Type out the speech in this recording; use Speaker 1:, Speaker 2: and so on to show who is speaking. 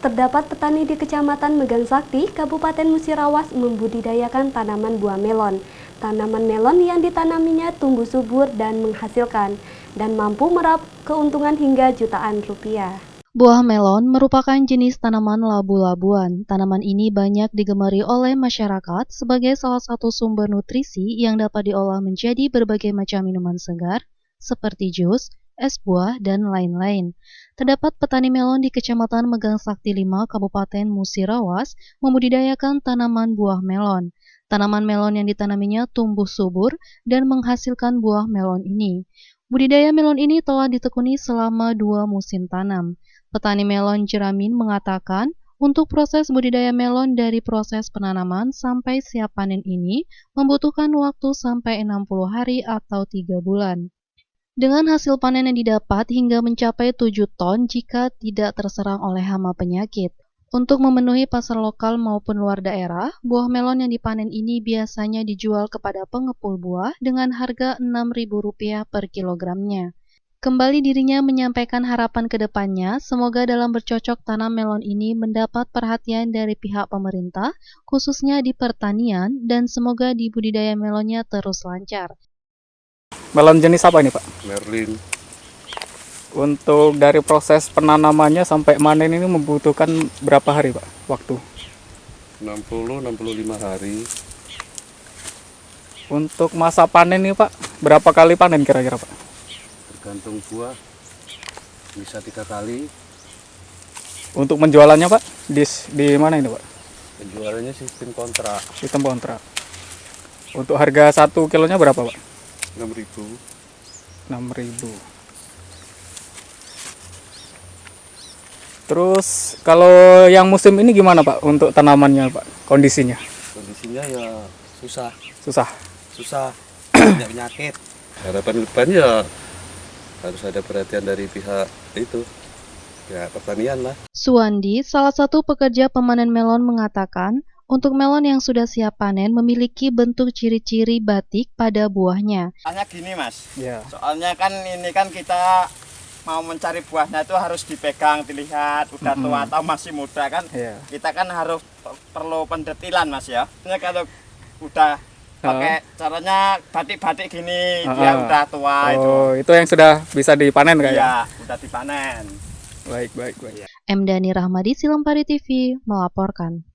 Speaker 1: Terdapat petani di Kecamatan Megang Sakti, Kabupaten Musirawas membudidayakan tanaman buah melon. Tanaman melon yang ditanaminya tumbuh subur dan menghasilkan, dan mampu meraup keuntungan hingga jutaan rupiah.
Speaker 2: Buah melon merupakan jenis tanaman labu-labuan. Tanaman ini banyak digemari oleh masyarakat sebagai salah satu sumber nutrisi yang dapat diolah menjadi berbagai macam minuman segar, seperti jus, es buah, dan lain-lain. Terdapat petani melon di Kecamatan Megang Sakti 5, Kabupaten Musirawas, membudidayakan tanaman buah melon. Tanaman melon yang ditanaminya tumbuh subur dan menghasilkan buah melon ini. Budidaya melon ini telah ditekuni selama 2 musim tanam. Petani melon Jeramin mengatakan, untuk proses budidaya melon dari proses penanaman sampai siap panen ini membutuhkan waktu sampai 60 hari atau 3 bulan. Dengan hasil panen yang didapat hingga mencapai 7 ton jika tidak terserang oleh hama penyakit. Untuk memenuhi pasar lokal maupun luar daerah, buah melon yang dipanen ini biasanya dijual kepada pengepul buah dengan harga Rp6.000 per kilogramnya. Kembali dirinya menyampaikan harapan ke depannya, semoga dalam bercocok tanam melon ini mendapat perhatian dari pihak pemerintah, khususnya di pertanian, dan semoga di budidaya melonnya terus lancar.
Speaker 3: Melon jenis apa ini, Pak?
Speaker 4: Merlin.
Speaker 3: Untuk dari proses penanamannya sampai panen ini membutuhkan berapa hari, Pak? Waktu?
Speaker 4: 60-65 hari.
Speaker 3: Untuk masa panen ini, Pak, berapa kali panen kira-kira, Pak?
Speaker 4: Tergantung buah, bisa 3 kali.
Speaker 3: Untuk menjualannya, Pak, di mana ini, Pak?
Speaker 4: Penjualannya sistem kontrak.
Speaker 3: Sistem kontrak. Untuk harga 1 kilonya berapa, Pak?
Speaker 4: 6.000.
Speaker 3: 6.000. Terus kalau yang musim ini gimana, Pak, untuk tanamannya, Pak, kondisinya?
Speaker 4: Kondisinya ya susah.
Speaker 3: Susah.
Speaker 4: Banyak penyakit. Harapan depan ya harus ada perhatian dari pihak itu, ya pertanian lah.
Speaker 2: Suwandi, salah satu pekerja pemanen melon mengatakan, untuk melon yang sudah siap panen memiliki bentuk ciri-ciri batik pada buahnya.
Speaker 5: Soalnya gini Mas,
Speaker 3: Ya.
Speaker 5: soalnya kan ini kan kita mau mencari buahnya itu harus dipegang, dilihat udah tua atau masih muda kan.
Speaker 3: Iya.
Speaker 5: Kita kan harus perlu pendetilan Mas ya. Soalnya kalau udah pakai caranya batik-batik gini, dia udah tua itu.
Speaker 3: Oh, itu yang sudah bisa dipanen kayaknya?
Speaker 5: Iya, udah dipanen.
Speaker 3: Baik.
Speaker 2: M. Dhani Rahmadi, Silempari TV, melaporkan.